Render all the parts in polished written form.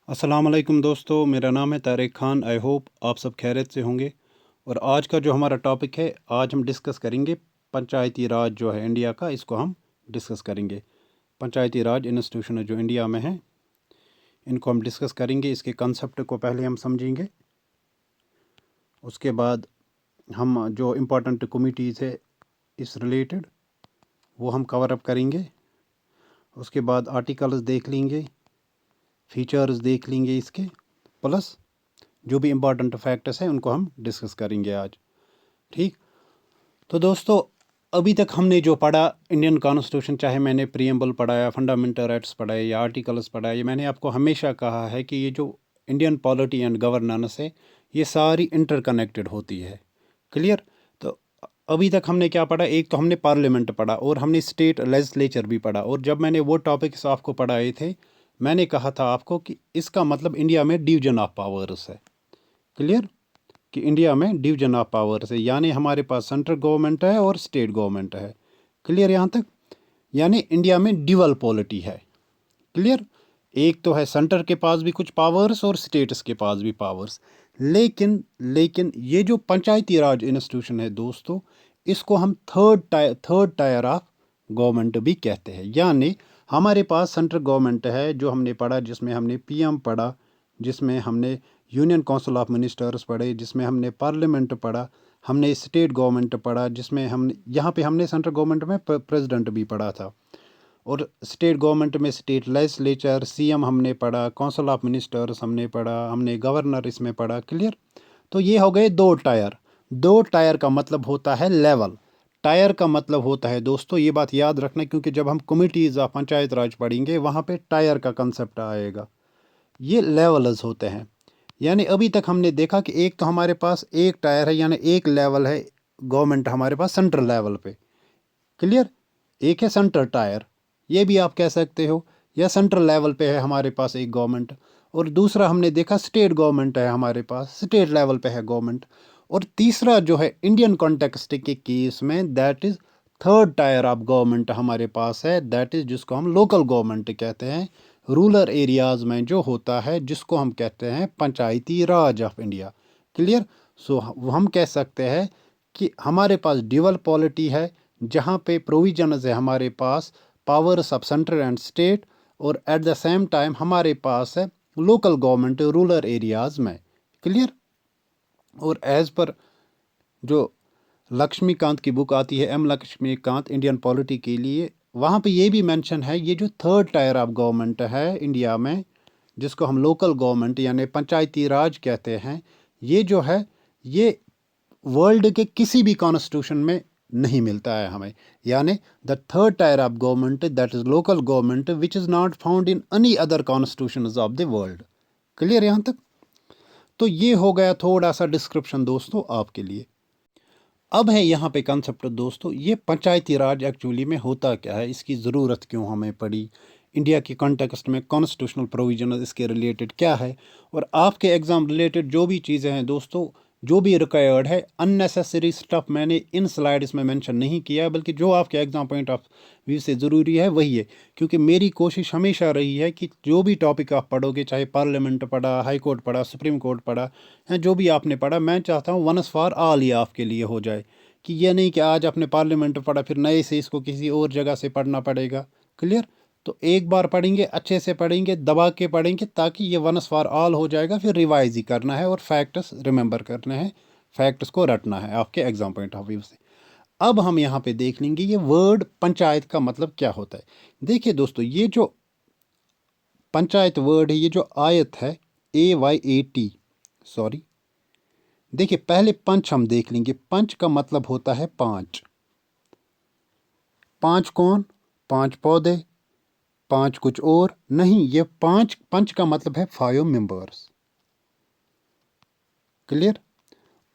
अस्सलाम वालेकुम दोस्तों, मेरा नाम है तारिक खान। आई होप आप सब खैरियत से होंगे। और आज का जो हमारा टॉपिक है, आज हम डिस्कस करेंगे पंचायती राज जो है इंडिया का, इसको हम डिस्कस करेंगे। पंचायती राज इंस्टीट्यूशन जो इंडिया में है, इनको हम डिस्कस करेंगे। इसके कंसेप्ट को पहले हम समझेंगे, उसके बाद हम जो इम्पोर्टेंट कमिटीज़ है इस रिलेटेड वो हम कवर अप करेंगे। उसके बाद आर्टिकल्स देख लेंगे, फीचर्स देख लेंगे इसके, प्लस जो भी इम्पोर्टेंट फैक्टर्स हैं उनको हम डिस्कस करेंगे आज। ठीक। तो दोस्तों, अभी तक हमने जो पढ़ा इंडियन कॉन्स्टिट्यूशन, चाहे मैंने प्रीएम्बल पढ़ा या फंडामेंटल राइट्स पढ़ा या आर्टिकल्स पढ़ा, ये मैंने आपको हमेशा कहा है कि ये जो इंडियन पॉलिटी एंड गवर्नेंस है, ये सारी इंटरकनेक्टेड होती है। क्लियर। तो अभी तक हमने क्या पढ़ा? एक तो हमने पार्लियामेंट पढ़ा और हमने स्टेट लेजिस्लेचर भी पढ़ा। और जब मैंने वो टॉपिक्स आपको पढ़ाए थे, मैंने कहा था आपको कि इसका मतलब इंडिया में डिवीजन ऑफ पावर्स है। क्लियर। कि इंडिया में डिवीजन ऑफ पावर्स है, यानी हमारे पास सेंट्रल गवर्नमेंट है और स्टेट गवर्नमेंट है। क्लियर यहाँ तक? यानी इंडिया में ड्यूअल पॉलिटी है। क्लियर। एक तो है सेंटर के पास भी कुछ पावर्स और स्टेट्स के पास भी पावर्स। लेकिन लेकिन ये जो पंचायती राज इंस्टीट्यूशन है दोस्तों, इसको हम थर्ड टायर ऑफ गवर्नमेंट भी कहते हैं। यानी हमारे पास सेंट्रल गवर्नमेंट है जो हमने पढ़ा, जिसमें हमने पीएम पढ़ा, जिसमें हमने यूनियन काउंसिल ऑफ मिनिस्टर्स पढ़े, जिसमें हमने पार्लियामेंट पढ़ा, हमने स्टेट गवर्नमेंट पढ़ा, जिसमें हमने यहाँ पे हमने सेंट्रल गवर्नमेंट में प्रेसिडेंट भी पढ़ा था, और स्टेट गवर्नमेंट में स्टेट लेजिस्लेचर, सीएम हमने पढ़ा, काउंसिल ऑफ मिनिस्टर्स हमने पढ़ा, हमने गवर्नर इसमें पढ़ा। क्लियर। तो ये हो गए दो टायर। दो टायर का मतलब होता है लेवल। टायर का मतलब होता है दोस्तों, ये बात याद रखना, क्योंकि जब हम कमिटीज़ ऑफ पंचायत राज पढ़ेंगे वहाँ पे टायर का कंसेप्ट आएगा। ये लेवल्स होते हैं। यानी अभी तक हमने देखा कि एक तो हमारे पास एक टायर है, यानी एक लेवल है गवर्नमेंट हमारे पास सेंट्रल लेवल पे। क्लियर। एक है सेंट्रल टायर, ये भी आप कह सकते हो, या सेंट्रल लेवल पे है हमारे पास एक गवर्नमेंट। और दूसरा हमने देखा स्टेट गवर्नमेंट है हमारे पास, स्टेट लेवल पे है गवर्नमेंट। और तीसरा जो है इंडियन कॉन्टेक्स्ट के केस में, that is third tier of government हमारे पास है, दैट इज़ जिसको हम लोकल गवर्नमेंट कहते हैं। रूरल एरियाज़ में जो होता है, जिसको हम कहते हैं पंचायती राज ऑफ इंडिया। क्लियर। सो हम कह सकते हैं कि हमारे पास ड्यूअल पॉलिटी है, जहाँ पे प्रोविजनस है हमारे पास powers of central and state, और एट द सेम टाइम हमारे पास है लोकल गवर्नमेंट रूरल एरियाज़ में। क्लियर। और एज़ पर जो लक्ष्मीकांत की बुक आती है, एम लक्ष्मीकांत इंडियन पॉलिटी के लिए, वहाँ पे ये भी मेंशन है, ये जो थर्ड टायर ऑफ गवर्नमेंट है इंडिया में, जिसको हम लोकल गवर्नमेंट यानी पंचायती राज कहते हैं, ये जो है, ये वर्ल्ड के किसी भी कॉन्स्टिट्यूशन में नहीं मिलता है हमें। यानी the third tier of government, that is local government, which is not found in any other constitution of the world. Clear यहाँ तक? तो ये हो गया थोड़ा सा डिस्क्रिप्शन दोस्तों आपके लिए। अब है यहाँ पे कंसेप्ट दोस्तों, ये पंचायती राज एक्चुअली में होता क्या है, इसकी ज़रूरत क्यों हमें पड़ी, इंडिया के कॉन्टेक्स्ट में कॉन्स्टिट्यूशनल प्रोविजन इसके रिलेटेड क्या है। और आपके एग्ज़ाम रिलेटेड जो भी चीज़ें हैं दोस्तों, जो भी रिक्वायर्ड है, अननेसेसरी स्टफ मैंने इन स्लाइड्स में मेंशन नहीं किया, बल्कि जो आपके एग्ज़ाम पॉइंट ऑफ व्यू से ज़रूरी है वही है। क्योंकि मेरी कोशिश हमेशा रही है कि जो भी टॉपिक आप पढ़ोगे, चाहे पार्लियामेंट पढ़ा, हाई कोर्ट पढ़ा, सुप्रीम कोर्ट पढ़ा, या जो भी आपने पढ़ा, मैं चाहता हूँ वंस फॉर ऑल ये आपके लिए हो जाए। कि ये नहीं कि आज आपने पार्लियामेंट पढ़ा फिर नए से इसको किसी और जगह से पढ़ना पड़ेगा। क्लियर। तो एक बार पढ़ेंगे, अच्छे से पढ़ेंगे, दबा के पढ़ेंगे, ताकि ये वंस फॉर ऑल हो जाएगा। फिर रिवाइज ही करना है और फैक्ट्स रिमेंबर करने हैं, फैक्ट्स को रटना है आपके एग्जाम पॉइंट ऑफ व्यू से। अब हम यहाँ पे देख लेंगे ये वर्ड पंचायत का मतलब क्या होता है। देखिए दोस्तों, ये जो पंचायत वर्ड है, ये जो आयत है, AYAT, सॉरी, देखिए पहले पंच हम देख लेंगे। पंच का मतलब होता है पांच। पांच कौन? पांच पौधे, पांच कुछ और नहीं, ये पांच, पंच का मतलब है 5 मेंबर्स। क्लियर।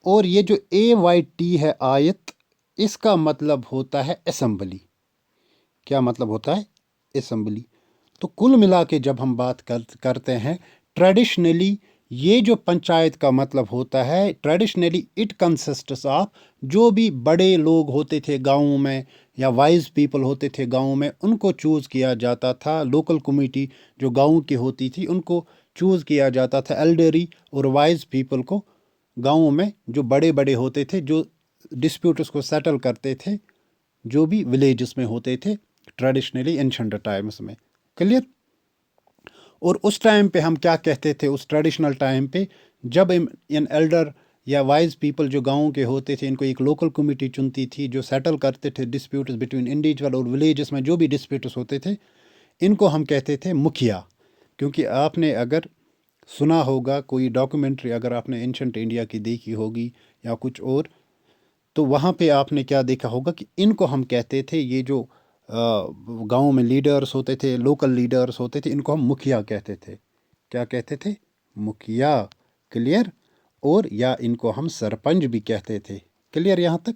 और ये जो AYT है आयत, इसका मतलब होता है असेंबली। क्या मतलब होता है? असेंबली। तो कुल मिला के जब हम बात करते हैं, ट्रेडिशनली ये जो पंचायत का मतलब होता है, ट्रेडिशनली इट कंसिस्ट्स ऑफ, जो भी बड़े लोग होते थे गाँव में या वाइज पीपल होते थे गाँव में, उनको चूज़ किया जाता था। लोकल कमेटी जो गाँव की होती थी उनको चूज़ किया जाता था। एल्डरी और वाइज पीपल को गाँव में जो बड़े बड़े होते थे, जो डिस्प्यूट्स को सेटल करते थे, जो भी विलेजेस में होते थे ट्रेडिशनली एंशंट टाइम्स में। क्लियर। और उस टाइम पे हम क्या कहते थे, उस ट्रेडिशनल टाइम पे जब इन एल्डर या वाइज पीपल जो गाँव के होते थे, इनको एक लोकल कमेटी चुनती थी जो सेटल करते थे डिस्प्यूट्स बिटवीन इंडिविजुअल और विलेजेस में जो भी डिस्प्यूट्स होते थे, इनको हम कहते थे मुखिया। क्योंकि आपने अगर सुना होगा कोई डॉक्यूमेंट्री, अगर आपने एंशंट इंडिया की देखी होगी या कुछ और, तो वहाँ पे आपने क्या देखा होगा कि इनको हम कहते थे, ये जो गांव में लीडर्स होते थे, लोकल लीडर्स होते थे, इनको हम मुखिया कहते थे। क्या कहते थे? मुखिया। क्लियर। और या इनको हम सरपंच भी कहते थे। क्लियर यहाँ तक?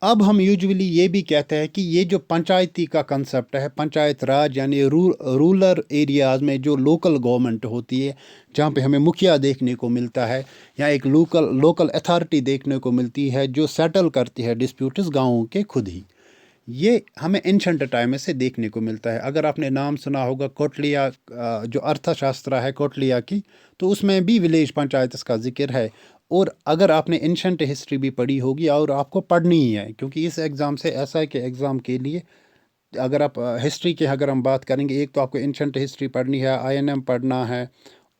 अब हम यूजुअली ये भी कहते हैं कि ये जो पंचायती का कंसेप्ट है, पंचायत राज यानी रूरल एरियाज़ में जो लोकल गवर्नमेंट होती है, जहाँ पे हमें मुखिया देखने को मिलता है या एक लोकल अथॉरिटी देखने को मिलती है जो सेटल करती है डिस्प्यूट्स गाँवों के खुद ही, ये हमें एंशंट टाइम से देखने को मिलता है। अगर आपने नाम सुना होगा कौटिल्य, जो अर्थशास्त्र है कौटिल्य की, तो उसमें भी विलेज पंचायत का जिक्र है। और अगर आपने एंशंट हिस्ट्री भी पढ़ी होगी, और आपको पढ़नी ही है, क्योंकि इस एग्ज़ाम से ऐसा के एग्ज़ाम के लिए अगर आप हिस्ट्री की अगर हम बात करेंगे, एक तो आपको एंशंट हिस्ट्री पढ़नी है, आईएनएम पढ़ना है,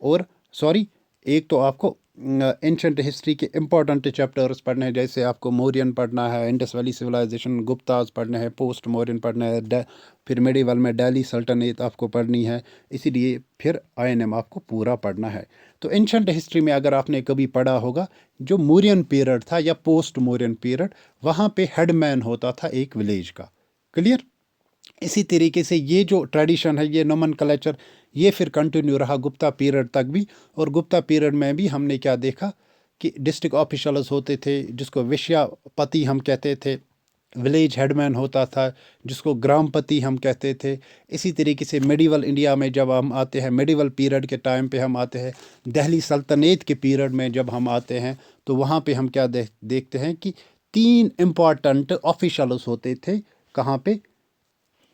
और सॉरी, एक तो आपको एंशंट हिस्ट्री के इम्पोर्टेंट चैप्टर्स पढ़ने हैं, जैसे आपको मौर्यन पढ़ना है, इंडस वैली सिविलाइजेशन, गुप्ताज पढ़ना है, पोस्ट मौर्यन पढ़ना है, फिर मेडिवल में दिल्ली सल्तनत आपको पढ़नी है, इसीलिए फिर आईएनएम आपको पूरा पढ़ना है। तो एंशंट हिस्ट्री में अगर आपने कभी पढ़ा होगा, जो मौर्यन पीरियड था या पोस्ट मौर्यन पीरियड, वहाँ पे हेडमैन होता था एक विलेज का। क्लियर। इसी तरीके से ये जो ट्रेडिशन है, ये नोमेनक्लेचर, ये फिर कंटिन्यू रहा गुप्ता पीरियड तक भी। और गुप्ता पीरियड में भी हमने क्या देखा कि डिस्ट्रिक्ट ऑफिशियल्स होते थे जिसको विषयापति हम कहते थे, विलेज हेडमैन होता था जिसको ग्रामपति हम कहते थे। इसी तरीके से मेडिवल इंडिया में जब हम आते हैं, मेडिवल पीरियड के टाइम पे हम आते हैं, दिल्ली सल्तनत के पीरियड में जब हम आते हैं, तो वहाँ पे हम क्या देखते हैं कि 3 इम्पॉर्टेंट ऑफिशियल्स होते थे। कहाँ पे?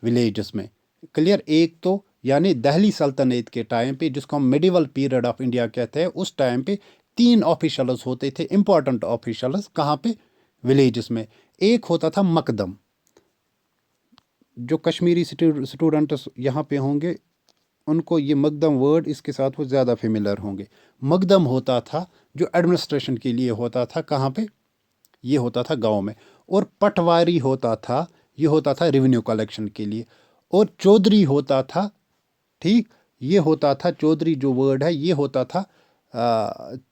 विलेजेस में। क्लियर। एक तो यानी दिल्ली सल्तनत के टाइम पे, जिसको हम मिडिवल पीरियड ऑफ इंडिया कहते हैं, उस टाइम पे 3 ऑफिशियल्स होते थे, इंपॉर्टेंट ऑफिशियल्स। कहाँ पे? विलेजेस में। एक होता था मकदम। जो कश्मीरी स्टूडेंट्स यहाँ पे होंगे, उनको ये मकदम वर्ड, इसके साथ वो ज़्यादा फेमिलर होंगे। मकदम होता था जो एडमिनिस्ट्रेशन के लिए होता था। कहाँ पे? ये होता था गांव में। और पटवारी होता था, ये होता था रेवेन्यू कलेक्शन के लिए। और चौधरी होता था, ठीक, ये होता था चौधरी, जो वर्ड है ये होता था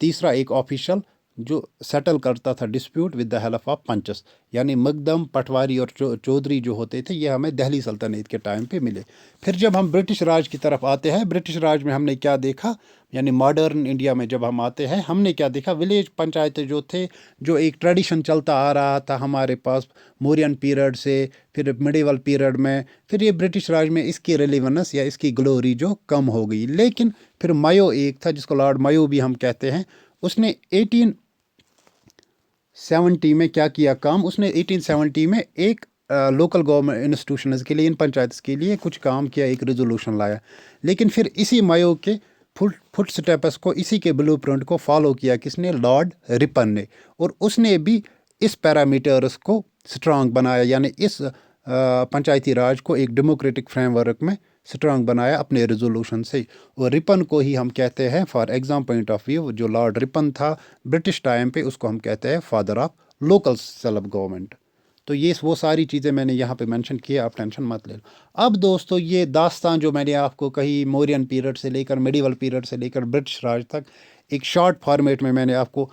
तीसरा एक ऑफिशियल जो सेटल करता था dispute with the help of पंचस। यानी मकदम, पटवारी और चौधरी जो होते थे, ये हमें दिल्ली सल्तनत के टाइम पे मिले। फिर जब हम ब्रिटिश राज की तरफ आते हैं, ब्रिटिश राज में हमने क्या देखा, यानी मॉडर्न इंडिया में जब हम आते हैं, हमने क्या देखा, विलेज पंचायतें जो थे, जो एक ट्रेडिशन चलता आ रहा था हमारे पास मौर्यन पीरियड से, फिर मिडिवल पीरियड में, फिर ये ब्रिटिश राज में इसकी रिलेवेंस या इसकी ग्लोरी जो कम हो गई। लेकिन फिर मायो एक था, जिसको लॉर्ड मायो भी हम कहते हैं, उसने 1870 में क्या किया काम, उसने 1870 में एक लोकल गवर्नमेंट इंस्टीट्यूशंस के लिए, इन पंचायत के लिए कुछ काम किया, एक रेजोल्यूशन लाया। लेकिन फिर इसी मायो के फुट स्टेप्स को, इसी के ब्लूप्रिंट को फॉलो किया किसने? लॉर्ड रिपन ने। और उसने भी इस पैरामीटर्स को स्ट्रांग बनाया, यानी इस पंचायती राज को एक डेमोक्रेटिक फ्रेमवर्क में स्ट्रांग बनाया अपने रेजोल्यूशन से। और रिपन को ही हम कहते हैं, for exam point of view, जो लॉर्ड रिपन था ब्रिटिश टाइम पे, उसको हम कहते हैं father of local self government. तो ये वो सारी चीज़ें मैंने यहाँ पे मेंशन की, आप टेंशन मत ले लो। अब दोस्तों, ये दास्तान जो मैंने आपको कही, मौर्यन पीरियड से लेकर मिडिवल पीरियड से लेकर ब्रिटिश राज तक, एक शॉर्ट फॉर्मेट में मैंने आपको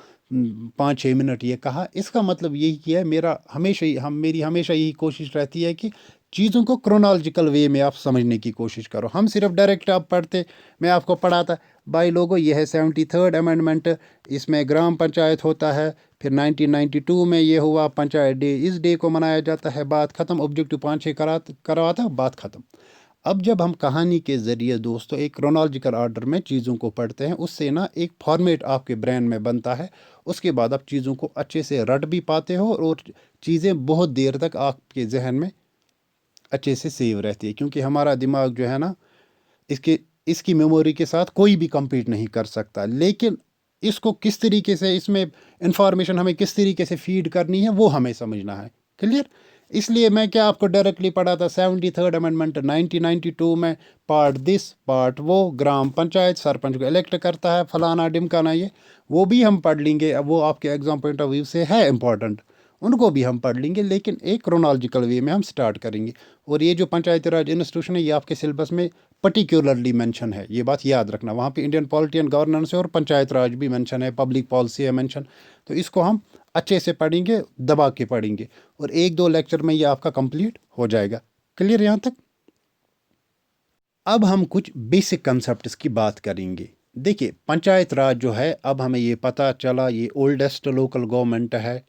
5-6 मिनट ये कहा। इसका मतलब यही किया है, मेरी हमेशा यही कोशिश रहती है कि चीज़ों को क्रोनोलॉजिकल वे में आप समझने की कोशिश करो। हम सिर्फ डायरेक्ट आप पढ़ते, मैं आपको पढ़ाता, भाई लोगों ये है 73rd अमेंडमेंट, इसमें ग्राम पंचायत होता है, फिर 1992 में ये हुआ पंचायत डे, इस डे को मनाया जाता है, बात ख़त्म। ऑब्जेक्टिव 5-6 करवाता, बात ख़त्म। अब जब हम कहानी के ज़रिए दोस्तों एक क्रोनोलॉजिकल ऑर्डर में चीज़ों को पढ़ते हैं, उससे ना एक फॉर्मेट आपके ब्रेन में बनता है। उसके बाद आप चीज़ों को अच्छे से रट भी पाते हो और चीज़ें बहुत देर तक आपके जहन में अच्छे से सेव रहती है, क्योंकि हमारा दिमाग जो है ना, इसके इसकी मेमोरी के साथ कोई भी compete नहीं कर सकता। लेकिन इसको किस तरीके से, इसमें इंफॉर्मेशन हमें किस तरीके से फीड करनी है वो हमें समझना है। क्लियर? इसलिए मैं क्या आपको डायरेक्टली पढ़ा था 73rd अमेंडमेंट 1992 में, पार्ट दिस पार्ट वो, ग्राम पंचायत सरपंच को इलेक्ट करता है, फलाना डिमकाना, ये वो भी हम पढ़ लेंगे। अब वो आपके एग्जाम पॉइंट ऑफ व्यू से है इंपॉर्टेंट, उनको भी हम पढ़ लेंगे, लेकिन एक क्रोनोलॉजिकल वे में हम स्टार्ट करेंगे। और ये जो पंचायती राज इंस्टीट्यूशन है, ये आपके सिलेबस में पर्टिकुलरली मेंशन है, ये बात याद रखना। वहाँ पे इंडियन पॉलिटी एंड गवर्नेंस है और पंचायत राज भी मेंशन है, पब्लिक पॉलिसी है मेंशन। तो इसको हम अच्छे से पढ़ेंगे, दबा के पढ़ेंगे, और एक दो लेक्चर में ये आपका कंप्लीट हो जाएगा। क्लियर यहाँ तक? अब हम कुछ बेसिक कंसेप्ट्स की बात करेंगे। देखिए, पंचायत राज जो है, अब हमें ये पता चला ये ओल्डेस्ट लोकल गवर्नमेंट है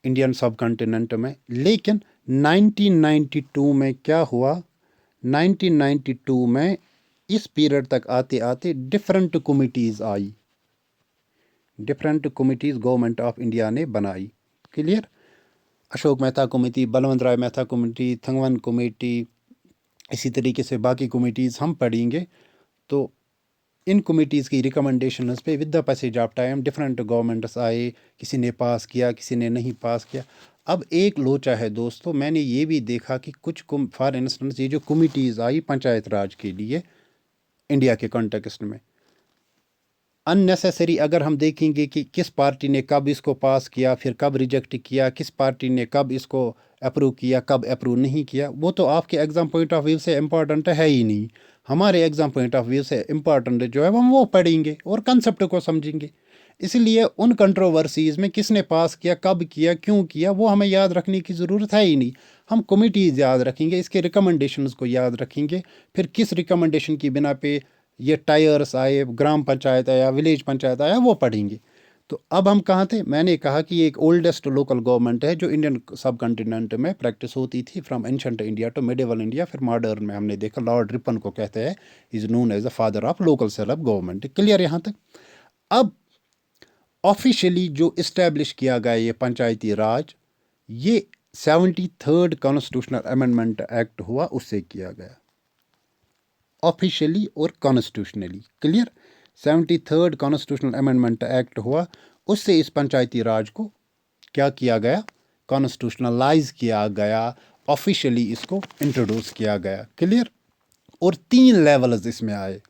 इंडियन सब कॉन्टिनेंट में। लेकिन 1992 में क्या हुआ? 1992 में इस पीरियड तक आते आते different committees I, different committees government of India ने बनाई। क्लियर? अशोक मेहता कमेटी, बलवंत राय मेहता कमेटी, थंगवन कमेटी, इसी तरीके से बाकी कमिटीज़ हम पढ़ेंगे। तो इन कमिटीज़ की रिकमेंडेशंस पे with the passage of time different governments आए, किसी ने पास किया, किसी ने नहीं पास किया। अब एक लोचा है दोस्तों, मैंने ये भी देखा कि कुछ फॉर इंस्टेंस ये जो कमिटीज़ आई पंचायत राज के लिए इंडिया के कॉन्टेक्स्ट में, अननेसेसरी अगर हम देखेंगे कि किस पार्टी ने कब इसको पास किया, फिर कब रिजेक्ट किया, किस पार्टी ने कब इसको अप्रूव किया, कब अप्रूव नहीं किया, वो तो आपके एग्ज़ाम पॉइंट ऑफ व्यू से इम्पॉर्टेंट है ही नहीं। हमारे एग्ज़ाम पॉइंट ऑफ व्यू से इम्पॉर्टेंट जो है हम वो पढ़ेंगे और कंसेप्ट को समझेंगे। इसलिए उन कंट्रोवर्सीज़ में किसने पास किया, कब किया, क्यों किया, वो हमें याद रखने की ज़रूरत है ही नहीं। हम कमिटीज़ याद रखेंगे, इसके रिकमेंडेशंस को याद रखेंगे, फिर किस रिकमेंडेशन की बिना पे ये टायर्स आए, ग्राम पंचायत आया, विलेज पंचायत आया, वो पढ़ेंगे। तो अब हम कहाँ थे? मैंने कहा कि ये एक ओल्डेस्ट लोकल गवर्नमेंट है जो इंडियन सब कॉन्टिनेंट में प्रैक्टिस होती थी from ancient India to medieval India. फिर मॉडर्न में हमने देखा लॉर्ड रिपन को कहते हैं, is known as the father of local self government. Clear यहाँ तक? अब ऑफिशियली जो इस्टेब्लिश किया गया ये पंचायती राज, ये 73rd कॉन्स्टिट्यूशनल अमेंडमेंट एक्ट हुआ, उससे किया गया ऑफिशियली और constitutionally. Clear? 73rd constitutional amendment act हुआ, उससे इस पंचायती राज को क्या किया गया? कॉन्स्टिट्यूशनलाइज किया गया, ऑफिशियली इसको इंट्रोड्यूस किया गया। क्लियर? और 3 लेवल्स इसमें आए,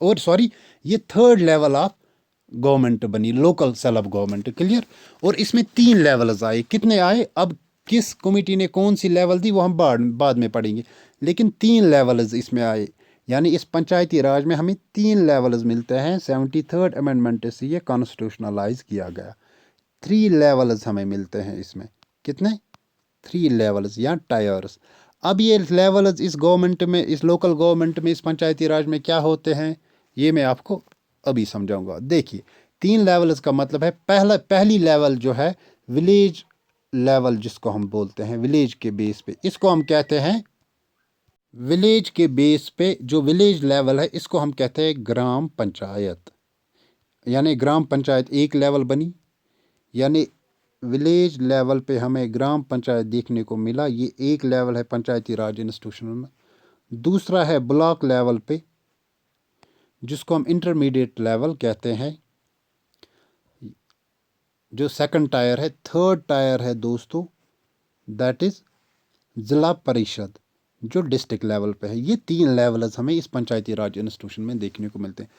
और सॉरी, ये 3rd लेवल ऑफ गवर्नमेंट बनी, लोकल सेल्फ गवर्नमेंट। क्लियर? और इसमें 3 लेवल्स आए। कितने आए? अब किस कमेटी ने कौन सी लेवल दी वो हम बाद में पढ़ेंगे, लेकिन 3 लेवल्स इसमें आए। यानी इस पंचायती राज में हमें 3 लेवल्स मिलते हैं। 73rd अमेंडमेंट से ये कॉन्स्टिट्यूशनलाइज किया गया। 3 लेवल्स हमें मिलते हैं इसमें। कितने? 3 लेवल्स या टायर्स। अब ये लेवल्स इस गवर्नमेंट में, इस लोकल गवर्नमेंट में, इस पंचायती राज में क्या होते हैं, ये मैं आपको अभी समझाऊंगा। देखिए, 3 लेवल्स का मतलब है, पहली लेवल जो है विलेज लेवल, जिसको हम बोलते हैं विलेज के बेस पे, इसको हम कहते हैं विलेज के बेस पे जो विलेज लेवल है, इसको हम कहते हैं ग्राम पंचायत। यानी ग्राम पंचायत एक लेवल बनी, यानी विलेज लेवल पे हमें ग्राम पंचायत देखने को मिला, ये एक लेवल है पंचायती राज इंस्टीट्यूशन में। दूसरा है ब्लॉक लेवल पे, जिसको हम इंटरमीडिएट लेवल कहते हैं, जो सेकंड टायर है। थर्ड टायर है दोस्तों, दैट इज़ ज़िला परिषद, जो डिस्ट्रिक्ट लेवल पे है। ये 3 लेवल्स हमें इस पंचायती राज इंस्टीट्यूशन में देखने को मिलते हैं।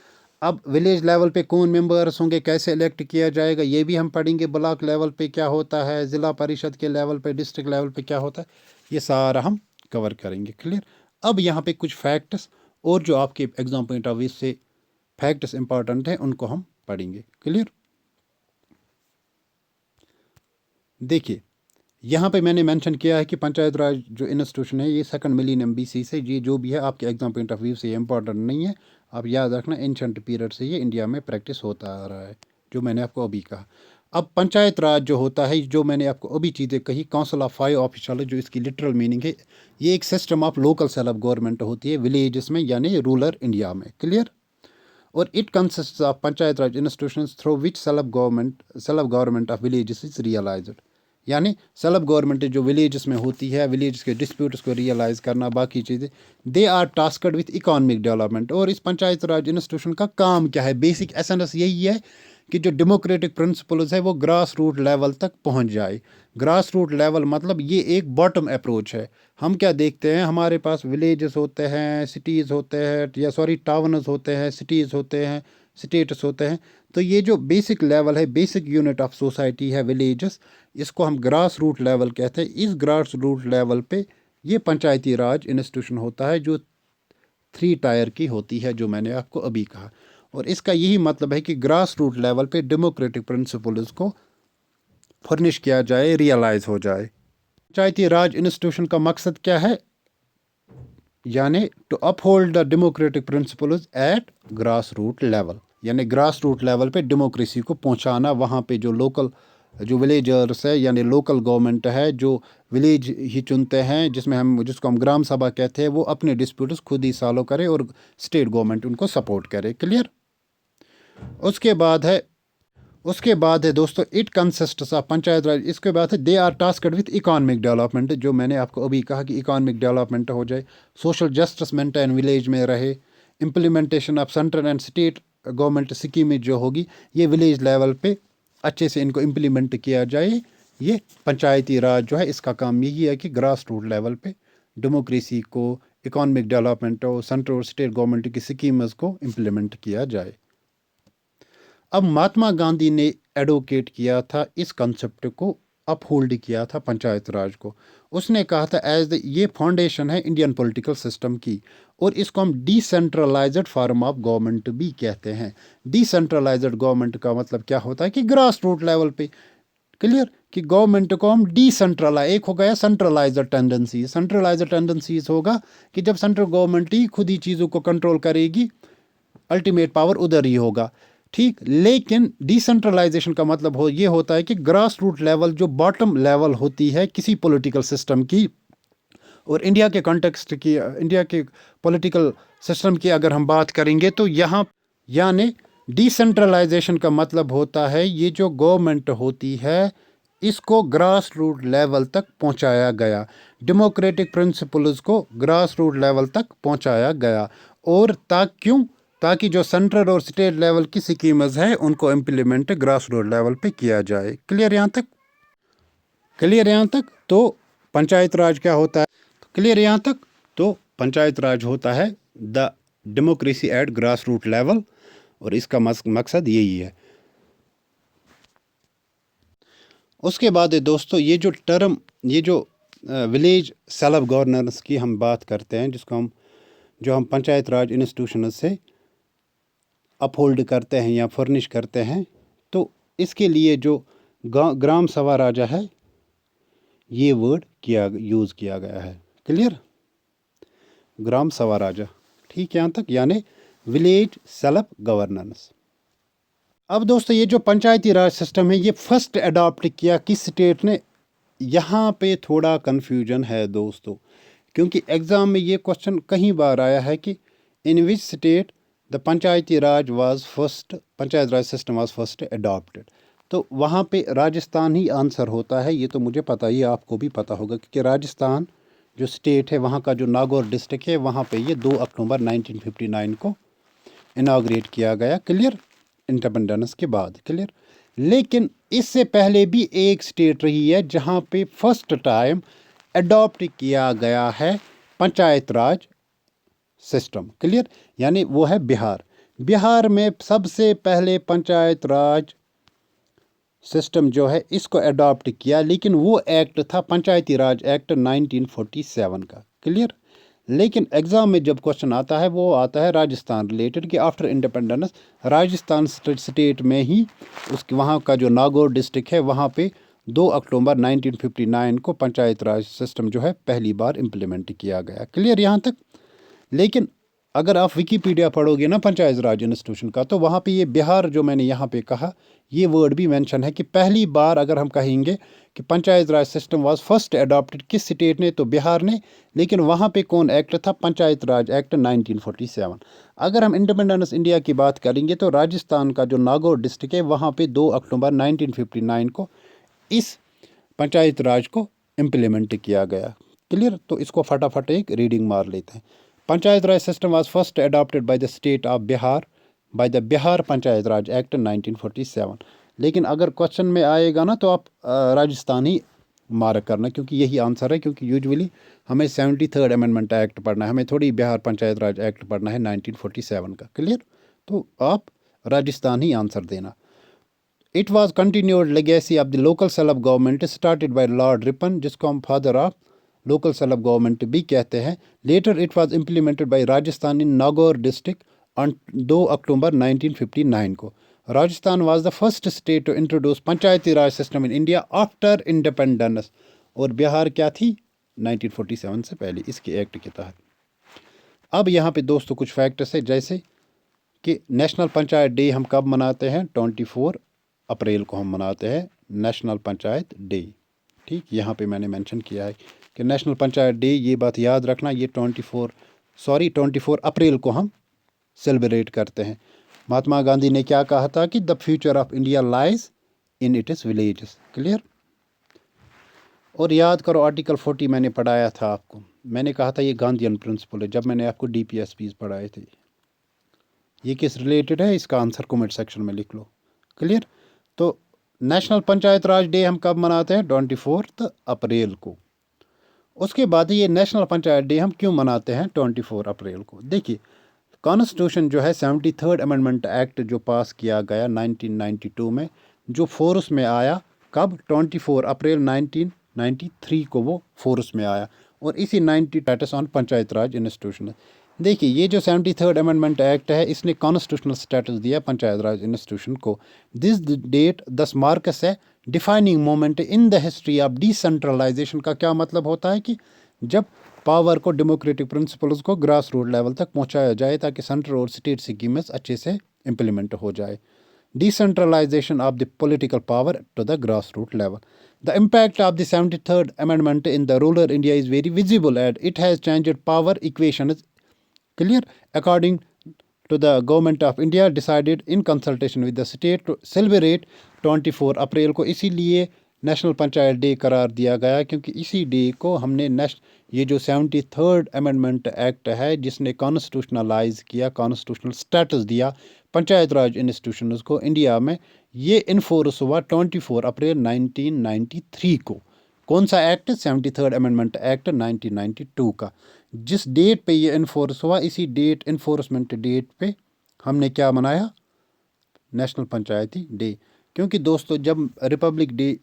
अब विलेज लेवल पे कौन मेंबर्स होंगे, कैसे इलेक्ट किया जाएगा, ये भी हम पढ़ेंगे। ब्लॉक लेवल पे क्या होता है, ज़िला परिषद के लेवल पे, डिस्ट्रिक्ट लेवल पे क्या होता है, ये सारा हम कवर करेंगे। क्लियर? अब यहाँ पे कुछ फैक्ट्स और जो आपके एग्जाम पॉइंट ऑफ व्यू से फैक्ट्स इंपॉर्टेंट हैं, उनको हम पढ़ेंगे। क्लियर? देखिए, यहाँ पे मैंने मेंशन किया है कि पंचायत राज जो इंस्टीट्यूशन है, ये सेकंड मिलीनियम BC से, ये जो भी है आपके एग्जाम पॉइंट ऑफ व्यू से ये इंपॉर्टेंट नहीं है। आप याद रखना, एंशंट पीरियड से ये इंडिया में प्रैक्टिस होता आ रहा है, जो मैंने आपको अभी कहा। अब पंचायत राज जो होता है, जो मैंने आपको अभी चीज़ें कही, काउंसिल ऑफ 5 ऑफिशियल, जो इसकी लिटरल मीनिंग है, ये एक system of local self government होती है विलेजेस में, यानी रूरल इंडिया में। क्लियर? और it consist of panchayat raj institutions through which self government of villages is realised. यानी सेल्फ गवर्नमेंट जो विलेजेस में होती है, विलेज के डिस्प्यूट्स को रियलाइज करना, बाकी चीज़ें, they are tasked with economic development. और इस पंचायत राज इंस्टीट्यूशन का काम क्या है? बेसिक एसेंस यही है कि जो डेमोक्रेटिक प्रिंसिपल्स है वो ग्रास रूट लेवल तक पहुंच जाए। ग्रास रूट लेवल मतलब ये एक बॉटम अप्रोच है। हम क्या देखते हैं, हमारे पास विलेजेस होते हैं, सिटीज़ होते हैं, या सॉरी टाउन्स होते हैं, सिटीज़ होते हैं, स्टेट्स होते हैं। तो ये जो बेसिक लेवल है, बेसिक यूनिट ऑफ सोसाइटी है विलेजेस, इसको हम ग्रास रूट लेवल कहते हैं। इस ग्रास रूट लेवल पे ये पंचायती राज इंस्टीट्यूशन होता है, जो 3 टायर की होती है, जो मैंने आपको अभी कहा। और इसका यही मतलब है कि ग्रास रूट लेवल पे डेमोक्रेटिक प्रिंसिपल्स को फर्निश किया जाए, रियलाइज हो जाए। पंचायती राज इंस्टीट्यूशन का मकसद क्या है? यानी to uphold the democratic principles at grass root level, यानी ग्रास रूट लेवल पे डेमोक्रेसी को पहुंचाना। वहाँ पे जो लोकल, जो विलेजर्स है, यानी लोकल गवर्नमेंट है, जो विलेज ही चुनते हैं, जिसको हम ग्राम सभा कहते हैं, वो अपने डिस्प्यूट्स खुद ही सॉल्व करे और स्टेट गवर्नमेंट उनको सपोर्ट करे। क्लियर? उसके बाद है दोस्तों, it consists of panchayat raj. इसके बाद है they are tasked with economic development, जो मैंने आपको अभी कहा कि इकोनॉमिक डेवलपमेंट हो जाए, सोशल जस्टिस मेंटेन विलेज में रहे, implementation of central and state government scheme जो होगी, ये विलेज लेवल पे अच्छे से इनको इम्प्लीमेंट किया जाए। ये पंचायती राज जो है, इसका काम यही है कि ग्रास रूट लेवल पे डेमोक्रेसी को, इकोनॉमिक डेवलपमेंट और सेंट्रल और स्टेट गवर्नमेंट की स्कीम्स को इम्प्लीमेंट किया जाए। अब महात्मा गांधी ने एडवोकेट किया था इस कंसेप्ट को, अपहोल्ड किया था पंचायत राज को। उसने कहा था ये फाउंडेशन है इंडियन पॉलिटिकल सिस्टम की, और इसको हम डिसेंट्रलाइज्ड फॉर्म ऑफ गवर्नमेंट भी कहते हैं। डिसेंट्रलाइज्ड गवर्नमेंट का मतलब क्या होता है कि ग्रास रूट लेवल पे। क्लियर? कि गवर्नमेंट को हम डिसेंट्रलाइज, एक हो गया सेंट्रलाइज्ड टेंडेंसी, सेंट्रलाइज्ड टेंडेंसीज होगा कि जब सेंट्रल गवर्नमेंट ही खुद ही चीज़ों को कंट्रोल करेगी, अल्टीमेट पावर उधर ही होगा। ठीक, लेकिन डिसेंट्रलाइजेशन का मतलब ये होता है कि ग्रास रूट लेवल, जो बॉटम लेवल होती है किसी पॉलिटिकल सिस्टम की, और इंडिया के कॉन्टेक्स्ट की, इंडिया के पॉलिटिकल सिस्टम की अगर हम बात करेंगे, तो यहाँ यानी डिसेंट्रलाइजेशन का मतलब होता है ये जो गवर्नमेंट होती है, इसको ग्रास रूट लेवल तक पहुँचाया गया, डेमोक्रेटिक प्रिंसिपल्स को ग्रास रूट लेवल तक पहुँचाया गया। और ताकि जो सेंट्रल और स्टेट लेवल की स्कीम्स हैं उनको इम्प्लीमेंट ग्रास रूट लेवल पे किया जाए। क्लियर यहाँ तक? तो पंचायत राज क्या होता है? क्लियर यहाँ तक? तो पंचायत राज होता है the democracy at grass root level, और इसका मकसद यही है। उसके बाद है दोस्तों, ये जो विलेज सेल्फ गवर्नेंस की हम बात करते हैं, जो हम पंचायत राज इंस्टीट्यूशन से अपहोल्ड करते हैं या फर्निश करते हैं, तो इसके लिए जो ग्राम सभा राजा है, ये वर्ड यूज़ किया गया है। क्लियर? ग्राम सभा राजा, ठीक यहाँ तक, यानी विलेज सेल्फ गवर्नेंस। अब दोस्तों, ये जो पंचायती राज सिस्टम है, ये फर्स्ट अडॉप्ट किया किस स्टेट ने? यहाँ पे थोड़ा कन्फ्यूजन है दोस्तों, क्योंकि एग्ज़ाम में ये क्वेश्चन कई बार आया है कि in which state the panchayati raj panchayat raj system was first adopted. तो वहाँ पे राजस्थान ही आंसर होता है। ये तो मुझे पता ही, आपको भी पता होगा, क्योंकि राजस्थान जो स्टेट है, वहाँ का जो नागौर डिस्ट्रिक्ट है, वहाँ पे ये 2 अक्टूबर 1959 को इनाग्रेट किया गया। क्लियर? इंडिपेंडेंस के बाद। क्लियर? लेकिन इससे पहले भी एक स्टेट रही है जहाँ पे फर्स्ट टाइम अडॉप्ट किया गया है पंचायत राज सिस्टम। क्लियर? यानी वो है बिहार। बिहार में सबसे पहले पंचायत राज सिस्टम जो है, इसको अडॉप्ट किया, लेकिन वो एक्ट था पंचायती राज एक्ट 1947 का। क्लियर? लेकिन एग्ज़ाम में जब क्वेश्चन आता है, वो आता है राजस्थान रिलेटेड, कि आफ्टर इंडिपेंडेंस राजस्थान स्टेट में ही वहाँ का जो नागौर डिस्ट्रिक्ट है, वहाँ पे 2 अक्टूबर 1959 को पंचायत राज सिस्टम जो है पहली बार इम्प्लीमेंट किया गया। क्लियर यहाँ तक? लेकिन अगर आप विकीपीडिया पढ़ोगे ना पंचायत राज इंस्टीट्यूशन का, तो वहाँ पे ये बिहार जो मैंने यहाँ पे कहा, ये वर्ड भी मेंशन है कि पहली बार अगर हम कहेंगे कि panchayat raj system was first adopted, किस स्टेट ने, तो बिहार ने। लेकिन वहाँ पे कौन एक्ट था? पंचायत राज एक्ट 1947। अगर हम इंडिपेंडेंस इंडिया की बात करेंगे तो राजस्थान का जो नागौर डिस्ट्रिक्ट है, वहाँ पे 2 अक्टूबर 1959 को इस पंचायत राज को इम्प्लीमेंट किया गया। क्लियर? तो इसको फटाफट एक रीडिंग मार लेते हैं। Panchayat raj system was first adopted by the state of Bihar by the Bihar panchayat raj act 1947। लेकिन अगर क्वेश्चन में आएगा ना, तो आप राजस्थान ही मार्क करना, क्योंकि यही आंसर है। क्योंकि यूजुअली हमें 73rd अमेंडमेंट एक्ट पढ़ना है, हमें थोड़ी बिहार पंचायत राज एक्ट पढ़ना है 1947 का। क्लियर? तो आप राजस्थान ही आंसर देना। It was continued legacy of the local self government started by Lord Ripon, जिसको हम father of local self government भी कहते हैं। Later it was implemented by Rajasthan in Nagaur district on 2 October 1959 को। Rajasthan was the first state to introduce panchayati raj system in India after independence. और बिहार क्या थी? 1947 से पहले, इसके एक्ट के तहत। अब यहाँ पे दोस्तों कुछ फैक्ट्स है, जैसे कि नेशनल पंचायत डे हम कब मनाते हैं? 24 अप्रैल को हम मनाते हैं नेशनल पंचायत डे। ठीक, यहाँ पे मैंने मेंशन किया है कि नेशनल पंचायत डे, ये बात याद रखना, ये 24 अप्रैल को हम सेलिब्रेट करते हैं। महात्मा गांधी ने क्या कहा था कि the future of India lies in its villages. Clear? और याद करो आर्टिकल 40 मैंने पढ़ाया था आपको, मैंने कहा था ये गांधीयन प्रिंसिपल है, जब मैंने आपको DPSPs पढ़ाए थे। ये किस रिलेटेड है, इसका आंसर कमेंट सेक्शन में लिख लो। क्लियर? तो नेशनल पंचायत राज डे हम कब मनाते हैं? 24 अप्रैल को। उसके बाद ये नेशनल पंचायत डे हम क्यों मनाते हैं 24 अप्रैल को? देखिए, कॉन्स्टिट्यूशन जो है 73rd अमेंडमेंट एक्ट जो पास किया गया 1992 में, जो फोर्स में आया कब? 24 अप्रैल 1993 को वो फोर्स में आया। और इसी 90 status on panchayat raj institution. देखिए, ये जो 73rd अमेंडमेंट एक्ट है, इसने कॉन्स्टिट्यूशनल स्टेटस दिया पंचायत राज इंस्टीट्यूशन को। दिस डेट दस मार्कस है defining moment in the history of decentralisation. का क्या मतलब होता है कि जब पावर को, डेमोक्रेटिक प्रिंसिपल्स को ग्रास रूट लेवल तक पहुंचाया जाए, ताकि सेंट्रल और स्टेट स्कीम्स अच्छे से इम्प्लीमेंट हो जाए। Decentralisation of the political power to the grass root level. The impact of the 73rd Amendment in the rural India is very visible, and it has changed power equations. Clear? According to the government of India decided in consultation with the state to celebrate 24 अप्रैल को इसीलिए national panchayat day करार दिया गया, क्योंकि इसी day को हमने ये जो 73rd अमेंडमेंट एक्ट है, जिसने कॉन्स्टिट्यूशनलाइज किया, कॉन्स्टिट्यूशनल स्टेटस दिया पंचायत राज इंस्टीट्यूशंस को इंडिया में, ये इन्फोर्स हुआ 24 अप्रैल 1993 को। कौन सा एक्ट? 73rd अमेंडमेंट एक्ट 1992 का। जिस डेट पे ये इन्फोर्स हुआ, इसी डेट, इन्फोर्समेंट डेट पे हमने क्या मनाया? नेशनल पंचायती डे। क्योंकि दोस्तों, जब रिपब्लिक डे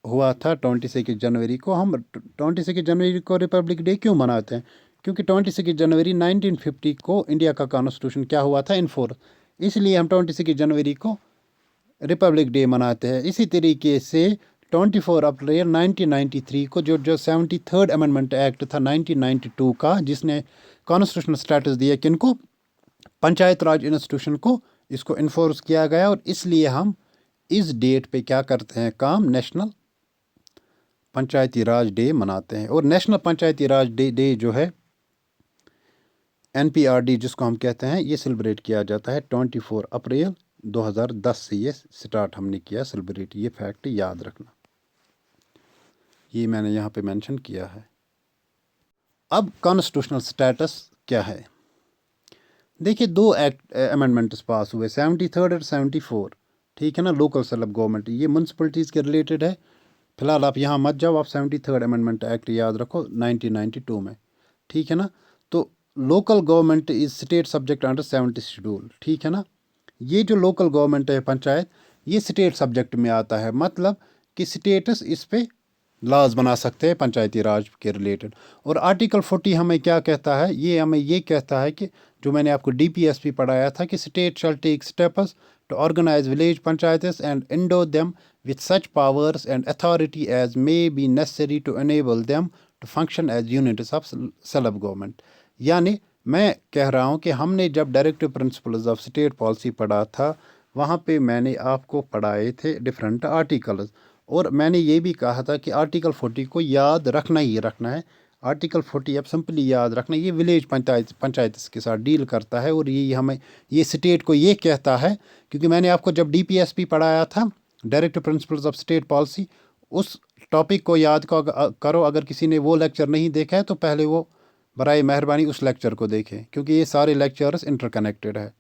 हुआ था 22 जनवरी को, हम 22 जनवरी को रिपब्लिक डे क्यों मनाते हैं? क्योंकि 22 जनवरी 1950 को इंडिया का कॉन्स्टिट्यूशन क्या हुआ था? इन्फोर्स। इसलिए हम 22 जनवरी को रिपब्लिक डे मनाते हैं। इसी तरीके से 24 अप्रैल 1993 को जो 73rd अमेंडमेंट एक्ट था 1992 का, जिसने कॉन्स्टिट्यूशनल स्टेटस दिया किनको? पंचायत राज इंस्टीट्यूशन को, इसको इन्फोर्स किया गया। और इसलिए हम इस डेट पे क्या करते हैं काम? नेशनल पंचायती राज डे मनाते हैं। और नेशनल पंचायती राज डे जो है NPRD जिसको हम कहते हैं, ये सेलिब्रेट किया जाता है 24 अप्रैल 2010 से ये स्टार्ट हमने किया सेलिब्रेट। ये फैक्ट याद रखना, ये मैंने यहाँ पे मेंशन किया है। अब कॉन्स्टिट्यूशनल स्टेटस क्या है? देखिए, 2 अमेंडमेंट्स पास हुए, 73rd और 74। ठीक है ना? लोकल सेल्फ गवर्नमेंट, ये म्यूनसिपलिटीज़ के रिलेटेड है। फिलहाल आप यहाँ मत जाओ, आप 73rd अमेंडमेंट एक्ट याद रखो 1992 में। ठीक है ना? तो local government is state subject under 70 schedule. ठीक है ना? ये जो लोकल गवर्नमेंट है पंचायत, ये स्टेट सब्जेक्ट में आता है, मतलब कि स्टेटस इस पे लॉज बना सकते हैं पंचायती राज के रिलेटेड। और आर्टिकल 40 हमें क्या कहता है? ये हमें ये कहता है कि जो मैंने आपको DPSP पढ़ाया था कि state shall take steps to organize village पंचायतेस and endow them with such powers and authority as may be necessary to enable them to function as units of self government। यानी मैं कह रहा हूँ कि हमने जब directive principles of state policy पढ़ा था, वहाँ पे मैंने आपको पढ़ाए थे डिफरेंट आर्टिकल्स, और मैंने ये भी कहा था कि आर्टिकल 40 को याद रखना ही रखना है। आर्टिकल 40 अब सिंपली याद रखना, ये विलेज पंचायत के साथ डील करता है, और ये हमें, ये स्टेट को ये कहता है, क्योंकि मैंने आपको जब DPSP पढ़ाया था, directive principles of state policy, उस टॉपिक को याद करो। अगर किसी ने वो लेक्चर नहीं देखा है तो पहले वो बराए मेहरबानी उस लेक्चर को देखें, क्योंकि ये सारे लेक्चर्स इंटरकनेक्टेड है।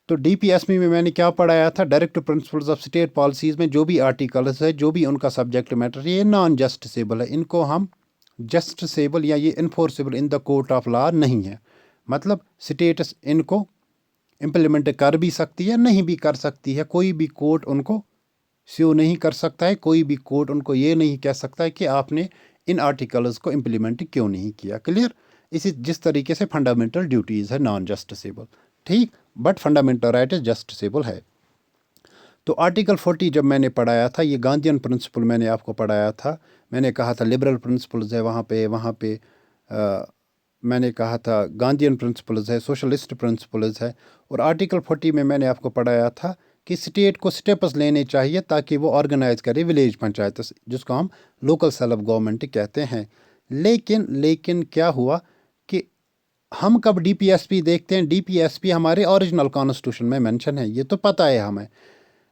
तो DPSP में मैंने क्या पढ़ाया था, directive principles of state policies में जो भी आर्टिकल्स है, जो भी उनका सब्जेक्ट मैटर, ये नॉन जस्टिसेबल है, इनको हम जस्टिसेबल या ये enforceable in the court of law नहीं है। मतलब स्टेटस इनको इम्प्लीमेंट कर भी सकती है, नहीं भी कर सकती है, कोई भी कोर्ट उनको स्यू नहीं कर सकता है, कोई भी कोर्ट उनको ये नहीं कह सकता है कि आपने इन आर्टिकल्स को इम्प्लीमेंट क्यों नहीं किया। क्लियर? इसी जिस तरीके से फंडामेंटल ड्यूटीज़ है नॉन जस्टिसेबल, ठीक, बट फंडामेंटल राइट जस्टिसेबल है। तो आर्टिकल 40 जब मैंने पढ़ाया था, ये गांधीयन प्रिंसिपल मैंने आपको पढ़ाया था। मैंने कहा था लिबरल प्रिंसिपल्स है वहाँ पे मैंने कहा था गांधीयन प्रिंसिपल्स है, सोशलिस्ट प्रिंसिपल्स है। और आर्टिकल 40 में मैंने आपको पढ़ाया था कि स्टेट को स्टेप्स लेने चाहिए ताकि वो ऑर्गेनाइज करे विलेज पंचायत, जिसको हम लोकल सेल्फ गवर्नमेंट कहते हैं। लेकिन क्या हुआ कि हम कब DPSP देखते हैं, DPSP हमारे ओरिजिनल कॉन्स्टिट्यूशन में मेंशन है, ये तो पता है हमें।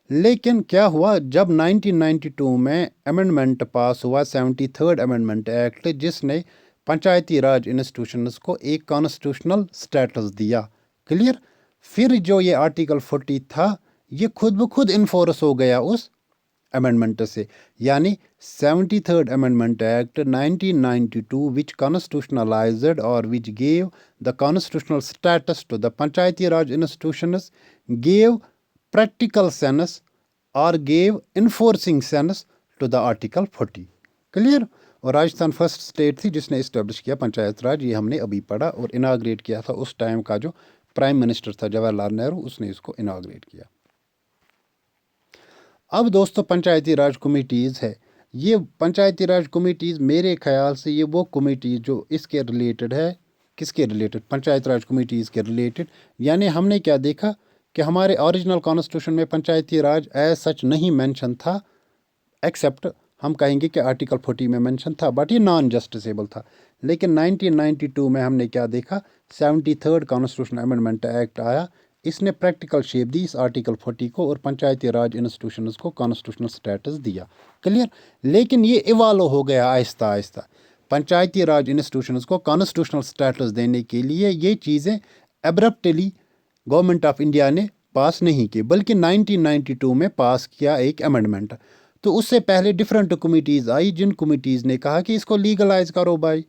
लेकिन क्या हुआ, जब 1992 में अमेंडमेंट पास हुआ, 73rd अमेंडमेंट एक्ट, जिसने पंचायती राज इंस्टीट्यूशंस को एक कॉन्स्टिट्यूशनल स्टेटस दिया। क्लियर? फिर जो ये आर्टिकल 40 था, ये खुद ब खुद इन्फोर्स हो गया उस अमेंडमेंट से। यानी 73rd amendment act 1992 which constitutionalised और which gave the constitutional status to the panchayati raj institutions gave practical sense or gave enforcing sense to the article 40। Clear? और राजस्थान फर्स्ट स्टेट थी जिसने इस्टेब्लिश किया पंचायत राज, ये हमने अभी पढ़ा, और इनाग्रेट किया था उस टाइम का जो प्राइम मिनिस्टर था जवाहरलाल नेहरू, उसने इसको इनाग्रेट किया। अब दोस्तों पंचायती राज कमेटीज़ है, ये पंचायती राज कमेटीज़ मेरे ख्याल से ये वो कमेटीज़ जो इसके रिलेटेड है, किसके रिलेटेड, पंचायत राज कमेटीज़ के रिलेटेड। यानी हमने क्या देखा कि हमारे ओरिजिनल कॉन्स्टिट्यूशन में पंचायती राज एज सच नहीं मेंशन था, एक्सेप्ट हम कहेंगे कि आर्टिकल 40 में मेंशन था, बट ये नॉन जस्टिसेबल था। लेकिन 1992 में हमने क्या देखा, 73rd कॉन्स्टिट्यूशन अमेंडमेंट एक्ट आया, इसने प्रैक्टिकल शेप दी इस आर्टिकल 40 को, और पंचायती राज इंस्टीट्यूशंस को कॉन्स्टिट्यूशनल स्टेटस दिया। क्लियर? लेकिन ये इवॉल्व हो गया आहिस्ता आहिस्ता। पंचायती राज इंस्टीट्यूशंस को कॉन्स्टिट्यूशनल स्टेटस देने के लिए ये चीज़ें एब्रप्टली गवर्नमेंट ऑफ इंडिया ने पास नहीं की, बल्कि 1992 में पास किया एक अमेंडमेंट। तो उससे पहले डिफरेंट कमिटीज़ आई, जिन कमिटीज़ ने कहा कि इसको लीगलाइज करो भाई,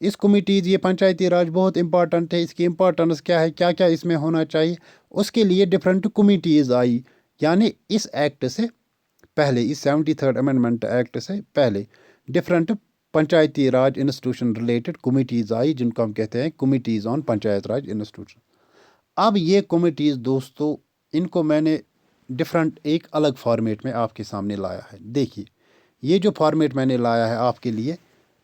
इस कमिटीज़, ये पंचायती राज बहुत इंपॉर्टेंट है, इसकी इंपॉर्टेंस क्या है, क्या क्या इसमें होना चाहिए, उसके लिए डिफरेंट कमिटीज़ आई। यानी इस एक्ट से पहले, इस 73rd अमेंडमेंट एक्ट से पहले डिफरेंट पंचायती राज इंस्टीट्यूशन रिलेटेड कमिटीज़ आई, जिनको हम कहते हैं committees on panchayat raj institution. अब ये कमिटीज़ दोस्तों, इनको मैंने डिफरेंट एक अलग फॉर्मेट में आपके सामने लाया है। देखिए ये जो फॉर्मेट मैंने लाया है आपके लिए,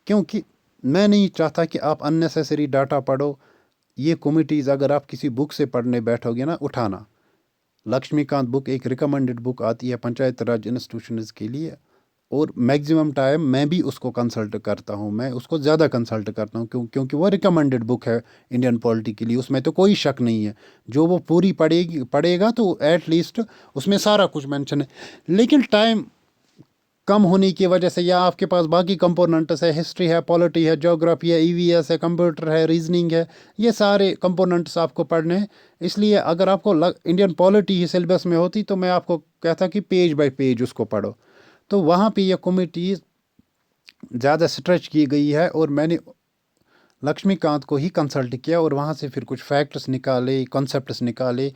क्योंकि मैं नहीं चाहता कि आप अननेसेसरी डाटा पढ़ो। ये कमिटीज़ अगर आप किसी बुक से पढ़ने बैठोगे ना, उठाना, लक्ष्मीकांत बुक एक रिकमेंडेड बुक आती है पंचायत राज इंस्टीट्यूशंस के लिए, और मैक्सिमम टाइम मैं भी उसको कंसल्ट करता हूँ, मैं उसको ज़्यादा कंसल्ट करता हूँ, क्योंकि वो रिकमेंडेड बुक है इंडियन पॉलिटी के लिए, उसमें तो कोई शक नहीं है। जो वो पूरी पढ़ेगा तो एट लीस्ट उसमें सारा कुछ मेंशन है। लेकिन टाइम कम होने की वजह से, या आपके पास बाकी कंपोनेंट्स है, हिस्ट्री है, पॉलिटी है, ज्योग्राफी है, EVS है, कंप्यूटर है, रीजनिंग है, ये सारे कंपोनेंट्स आपको पढ़ने हैं। इसलिए अगर आपको इंडियन पॉलिटी ही सिलेबस में होती तो मैं आपको कहता कि पेज बाय पेज उसको पढ़ो। तो वहाँ पे ये कमिटीज़ ज़्यादा स्ट्रेच की गई है, और मैंने लक्ष्मीकांत को ही कंसल्ट किया, और वहाँ से फिर कुछ फैक्ट्स निकाले, कॉन्सेप्ट्स निकाले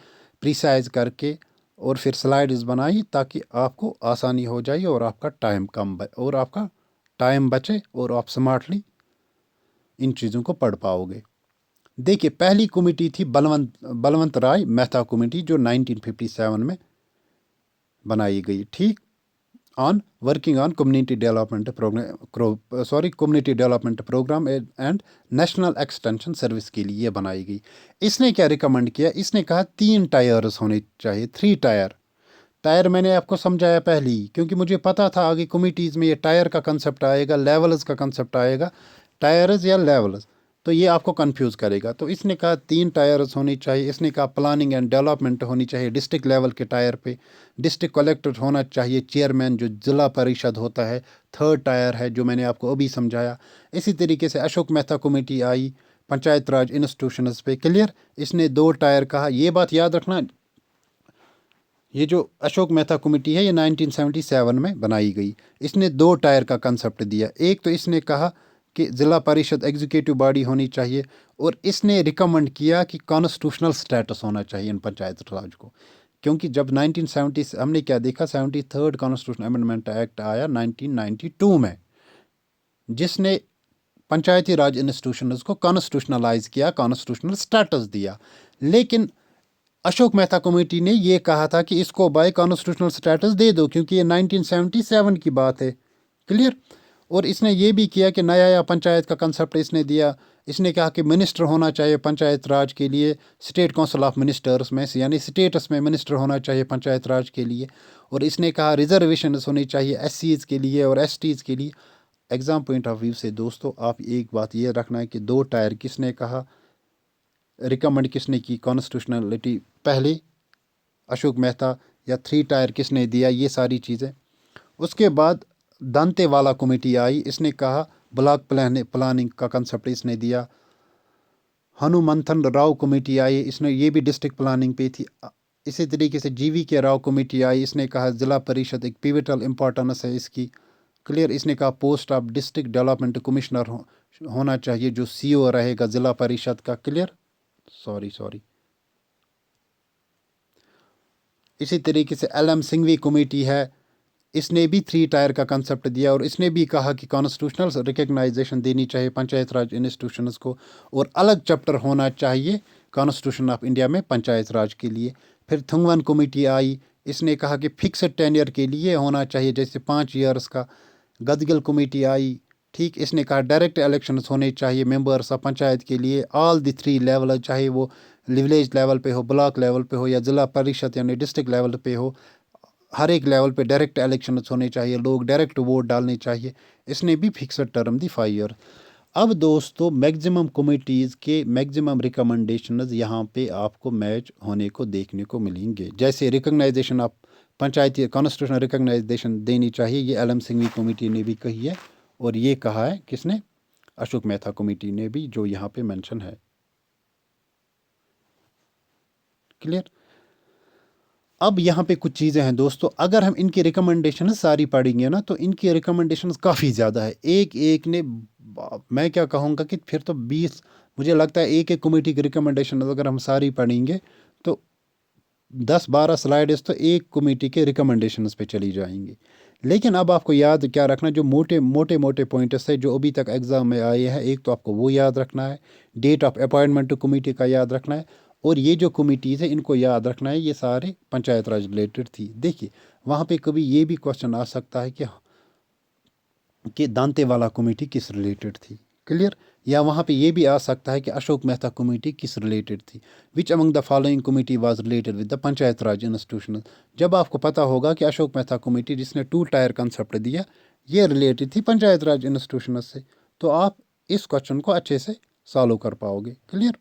प्रिसाइज करके, और फिर स्लाइड्स बनाई ताकि आपको आसानी हो जाए, और आपका टाइम बचे, और आप स्मार्टली इन चीज़ों को पढ़ पाओगे। देखिए पहली कमेटी थी बलवंत राय मेहता कमेटी, जो 1957 में बनाई गई। ठीक, on working on community development community development program and national extension service के लिए बनाई गई। इसने क्या रिकमेंड किया, इसने कहा 3 टायर्स होने चाहिए, 3 टायर मैंने आपको समझाया पहले ही, क्योंकि मुझे पता था आगे कमिटीज़ में ये टायर का कंसेप्ट आएगा, लेवल्स का कंसेप्ट आएगा, टायर्स या लेवल्स, तो ये आपको कंफ्यूज करेगा। तो इसने कहा 3 टायर्स होनी चाहिए। इसने कहा प्लानिंग एंड डेवलपमेंट होनी चाहिए डिस्ट्रिक्ट लेवल के टायर पे, डिस्ट्रिक्ट कलेक्टर होना चाहिए, चेयरमैन जो जिला परिषद होता है, 3rd टायर है जो मैंने आपको अभी समझाया। इसी तरीके से अशोक मेहता कमेटी आई पंचायत राज इंस्टीट्यूशंस पे, क्लियर। इसने 2 टायर कहा। ये बात याद रखना, ये जो अशोक मेहता कमेटी है ये 1977 में बनाई गई। इसने 2 टायर का कंसेप्ट दिया। एक तो इसने कहा कि ज़िला परिषद एग्जीक्यूटिव बॉडी होनी चाहिए, और इसने रिकमेंड किया कि कॉन्स्टिट्यूशनल स्टेटस होना चाहिए इन पंचायत राज को, क्योंकि जब 1970 हमने क्या देखा, 73rd कॉन्स्टिट्यूशन अमेंडमेंट एक्ट आया 1992 में, जिसने पंचायती राज इंस्टीट्यूशंस को कॉन्स्टिट्यूशनलाइज किया, कॉन्स्टिट्यूशनल स्टेटस दिया। लेकिन अशोक मेहता कमेटी ने ये कहा था कि इसको बाय कॉन्स्टिट्यूशनल स्टेटस दे दो, क्योंकि ये 1977 की बात है, क्लियर। और इसने ये भी किया कि नया या पंचायत का कंसेप्ट इसने दिया। इसने कहा कि मिनिस्टर होना चाहिए पंचायत राज के लिए स्टेट काउंसिल ऑफ मिनिस्टर्स में से, यानी स्टेटस में मिनिस्टर होना चाहिए पंचायत राज के लिए। और इसने कहा रिजर्वेशन होनी चाहिए एससीज के लिए और एसटीज के लिए। एग्ज़ाम पॉइंट ऑफ व्यू से दोस्तों आप एक बात ये रखना है कि 2 टायर किसने कहा, रिकमेंड किसने की कॉन्स्टिट्यूशनलिटी पहले, अशोक मेहता, या 3 टायर किसने दिया, ये सारी चीज़ें। उसके बाद दांतेवाला कमेटी आई। इसने कहा ब्लॉक प्लानिंग का कंसेप्ट इसने दिया। हनुमंथन राव कमेटी आई, इसने ये भी डिस्ट्रिक्ट प्लानिंग पे थी। इसी तरीके से जीवी के राव कमेटी आई। इसने कहा ज़िला परिषद एक पिवटल इंपॉर्टेंस है इसकी, क्लियर। इसने कहा post of district development commissioner होना चाहिए, जो सीओ रहेगा ज़िला परिषद का, क्लियर। सॉरी इसी तरीके से LM सिंघवी कमेटी है। इसने भी 3 टायर का कंसेप्ट दिया, और इसने भी कहा कि कॉन्स्टिट्यूशनल रिकग्नाइजेशन देनी चाहिए पंचायत राज इंस्टीट्यूशंस को, और अलग चैप्टर होना चाहिए कॉन्स्टिट्यूशन ऑफ इंडिया में पंचायत राज के लिए। फिर थुंगवन कमेटी आई। इसने कहा कि फिक्स्ड टेन्योर के लिए होना चाहिए, जैसे 5 ईयर्स का। गदगिल कमेटी आई, ठीक। इसने कहा डायरेक्ट इलेक्शंस होने चाहिए मेंबर्स ऑफ पंचायत के लिए, ऑल द 3 लेवल, चाहे वो विलेज लेवल पे हो, ब्लॉक लेवल पे हो, या ज़िला परिषद यानी डिस्ट्रिक्ट लेवल पे हो, हर एक लेवल पे डायरेक्ट इलेक्शंस होने चाहिए, लोग डायरेक्ट वोट डालने चाहिए। इसने भी फिक्स्ड टर्म दी 5 ईयर। अब दोस्तों मैक्सिमम कमेटीज़ के मैक्सिमम रिकमेंडेशंस यहाँ पे आपको मैच होने को देखने को मिलेंगे। जैसे recognisation of Panchayati constitutional recognisation देनी चाहिए, ये LM सिंघवी कमेटी ने भी कही है, और ये कहा है किसने, अशोक मेहता कमेटी ने भी, जो यहाँ पे मेंशन है, क्लियर। अब यहाँ पे कुछ चीज़ें हैं दोस्तों, अगर हम इनकी रिकमेंडेशन सारी पढ़ेंगे ना, तो इनकी रिकमेंडेशन काफ़ी ज़्यादा है। एक एक ने, मैं क्या कहूँगा कि फिर तो 20, मुझे लगता है एक एक कमेटी की रिकमेंडेशन अगर हम सारी पढ़ेंगे तो 10-12 स्लाइड्स तो एक कमेटी के रिकमेंडेशंस पे चली जाएंगी। लेकिन अब आपको याद क्या रखना, जो मोटे पॉइंट्स है जो अभी तक एग्ज़ाम में आए हैं, एक तो आपको वो याद रखना है, date of appointment to committee का याद रखना है, और ये जो कमेटीज़ है इनको याद रखना है, ये सारे पंचायत राज रिलेटेड थी। देखिए वहाँ पे कभी ये भी क्वेश्चन आ सकता है कि दांतेवाला कमेटी किस रिलेटेड थी, क्लियर। या वहाँ पे ये भी आ सकता है कि अशोक मेहता कमेटी किस रिलेटेड थी, which among the following committee was related with the panchayat raj institution. जब आपको पता होगा कि अशोक मेहता कमेटी जिसने 2 टायर कंसेप्ट दिया, ये रिलेटेड थी पंचायत राज इंस्टीट्यूशन से, तो आप इस क्वेश्चन को अच्छे से सॉल्व कर पाओगे, क्लियर।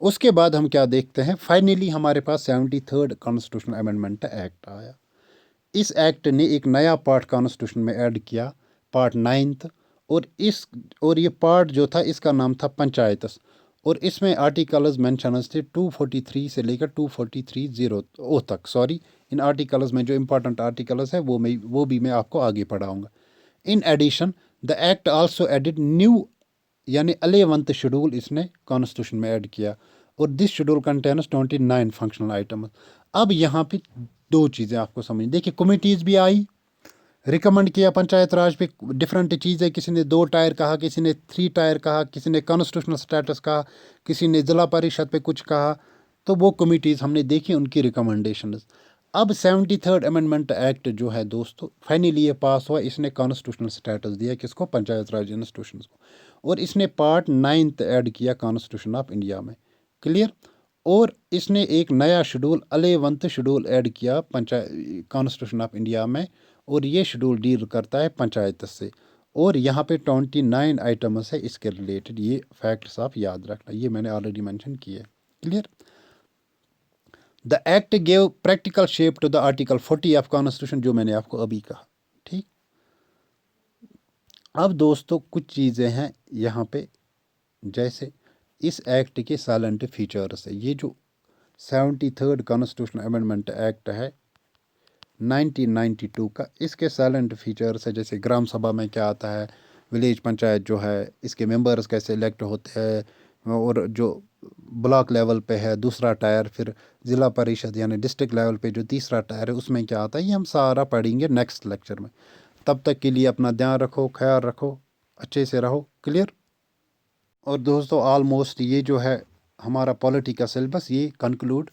उसके बाद हम क्या देखते हैं, फाइनली हमारे पास 73rd कॉन्स्टिट्यूशनल अमेंडमेंट एक्ट आया। इस एक्ट ने एक नया पार्ट कॉन्स्टिट्यूशन में ऐड किया, पार्ट 9th, और ये पार्ट जो था इसका नाम था पंचायतस, और इसमें आर्टिकल्स मेंशनस थे 243 से लेकर 243 तक। सॉरी, इन आर्टिकल्स में जो इंपॉर्टेंट आर्टिकल्स है वो भी मैं आपको आगे पढ़ाऊँगा। In addition the act also added new यानी 11th शेड्यूल इसने कॉन्स्टिट्यूशन में ऐड किया, और this schedule contains 29 functional items. अब यहाँ पे 2 चीज़ें आपको समझ, देखिए कमेटीज़ भी आई, रिकमेंड किया पंचायत राज पे डिफरेंट चीज़ें, किसी ने 2 टायर कहा, किसी ने 3 टायर कहा, किसी ने कॉन्स्टिट्यूशनल स्टेटस कहा, किसी ने ज़िला परिषद पे कुछ कहा, तो वो कमेटीज़ हमने देखी, उनकी रिकमेंडेशंस। अब 73rd अमेंडमेंट एक्ट जो है दोस्तों फाइनली ये पास हुआ, इसने कॉन्स्टिट्यूशनल स्टेटस दिया किसको, पंचायत राज इंस्टीट्यूशंस को, और इसने पार्ट 9 ऐड किया कॉन्स्टिट्यूशन ऑफ इंडिया में। क्लियर। और इसने एक नया शेड्यूल 11th शेड्यूल ऐड किया पंचायत कॉन्स्टिट्यूशन ऑफ इंडिया में, और ये शेड्यूल डील करता है पंचायत से, और यहाँ पे 29 आइटम्स है इसके रिलेटेड। ये फैक्ट्स आप याद रखना, ये मैंने ऑलरेडी मेंशन किए। Clear. The act gave practical shape to the article 40 of constitution, जो मैंने आपको अभी कहा। ठीक। अब दोस्तों कुछ चीज़ें हैं यहाँ पे, जैसे इस एक्ट के साइलेंट फीचर्स है। ये जो 73rd कॉन्स्टिट्यूशन अमेंडमेंट एक्ट है 1992 का, इसके साइलेंट फीचर्स है, जैसे ग्राम सभा में क्या आता है, विलेज पंचायत जो है इसके मेंबर्स कैसे इलेक्ट होते हैं, और जो ब्लॉक लेवल पे है दूसरा टायर, फिर ज़िला परिषद यानी डिस्ट्रिक्ट लेवल पे जो तीसरा टायर है उसमें क्या आता है, ये हम सारा पढ़ेंगे नेक्स्ट लेक्चर में। तब तक के लिए अपना ध्यान रखो, ख्याल रखो, अच्छे से रहो। क्लियर। और दोस्तों ऑलमोस्ट ये जो है हमारा पॉलिटी का सिलेबस ये कंक्लूड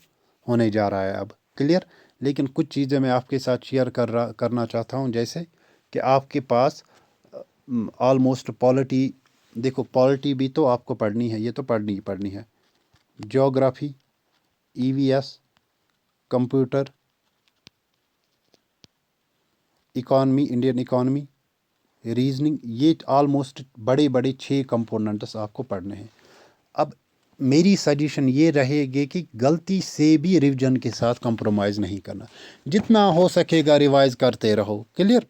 होने जा रहा है अब। क्लियर। लेकिन कुछ चीज़ें मैं आपके साथ शेयर करना चाहता हूँ, जैसे कि आपके पास ऑलमोस्ट पॉलिटी, देखो पॉलिटी भी तो आपको पढ़नी है, ये तो पढ़नी ही पढ़नी है। Geography, EVS, computer, economy, Indian economy, reasoning, ये ऑलमोस्ट बड़े बड़े 6 कंपोनेंट्स आपको पढ़ने हैं। अब मेरी सजेशन ये रहेगी कि गलती से भी रिवीजन के साथ कंप्रोमाइज़ नहीं करना, जितना हो सकेगा रिवाइज करते रहो। क्लियर।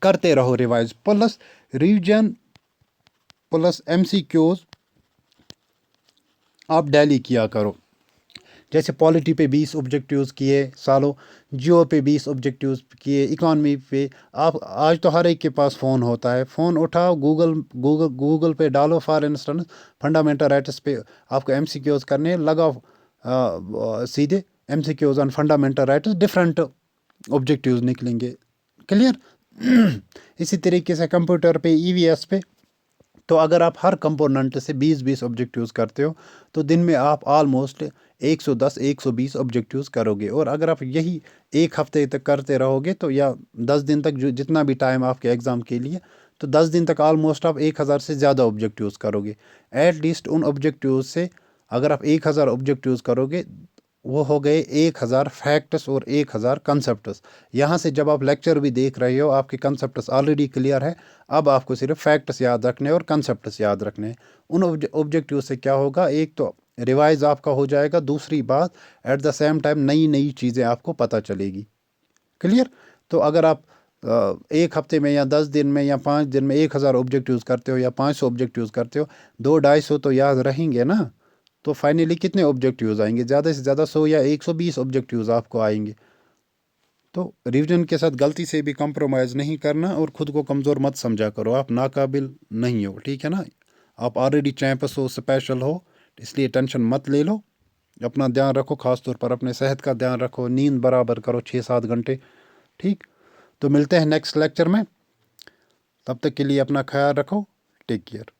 करते रहो revise, plus revision plus MCQs आप डेली किया करो। जैसे पॉलिटी पे 20 ऑब्जेक्टिव्स किए सालों, जियो पे 20 ऑब्जेक्टिव्स किए, इकॉनमी पे। आप आज तो हर एक के पास फ़ोन होता है, फ़ोन उठाओ, गूगल पे डालो फॉर इंस्टेंस फंडामेंटल राइट्स पे आपको एमसीक्यूज करने, लगाओ सीधे MCQs on fundamental rights, different objectives निकलेंगे। क्लियर। इसी तरीके से कंप्यूटर पे, ईवीएस पे, तो अगर आप हर कंपोनेंट से 20-20 ऑब्जेक्टिव्स करते हो तो दिन में आप ऑलमोस्ट 110-120 ऑब्जेक्टिव्स करोगे। और अगर आप यही एक हफ्ते तक करते रहोगे तो, या 10 दिन तक, जो जितना भी टाइम आपके एग्ज़ाम के लिए, तो 10 दिन तक ऑलमोस्ट आप 1000 से ज़्यादा ऑब्जेक्टिव्स करोगे। एटलीस्ट उन ऑब्जेक्टिव्स से अगर आप 1000 ऑब्जेक्टिव्स करोगे, वो हो गए 1000 फैक्ट्स और 1000 कंसेप्ट्स। यहाँ से जब आप लेक्चर भी देख रहे हो आपके कंसेप्ट्स ऑलरेडी क्लियर है, अब आपको सिर्फ फैक्ट्स याद रखने और कंसेप्ट्स याद रखने हैं। उन ऑब्जेक्टिव से क्या होगा, एक तो रिवाइज आपका हो जाएगा, दूसरी बात एट द सेम टाइम नई नई चीज़ें आपको पता चलेगी। क्लियर। तो अगर आप एक हफ्ते में या 10 दिन में या 5 दिन में 1000 ऑब्जेक्टिव्स करते हो या 500 ऑब्जेक्टिव्स करते हो, 200-250 तो याद रहेंगे ना। तो फाइनली कितने ऑब्जेक्टिव्स आएंगे, ज़्यादा से ज़्यादा 100 या 120 ऑब्जेक्टिव्स आपको आएंगे। तो रिवीजन के साथ गलती से भी कंप्रोमाइज़ नहीं करना, और ख़ुद को कमज़ोर मत समझा करो, आप नाकाबिल नहीं हो। ठीक है ना। आप ऑलरेडी चैंपियंस हो, स्पेशल हो, इसलिए टेंशन मत ले लो। अपना ध्यान रखो, ख़ास तौर पर अपने सेहत का ध्यान रखो, नींद बराबर करो 6-7 घंटे। ठीक। तो मिलते हैं नेक्स्ट लेक्चर में, तब तक के लिए अपना ख्याल रखो। Take care.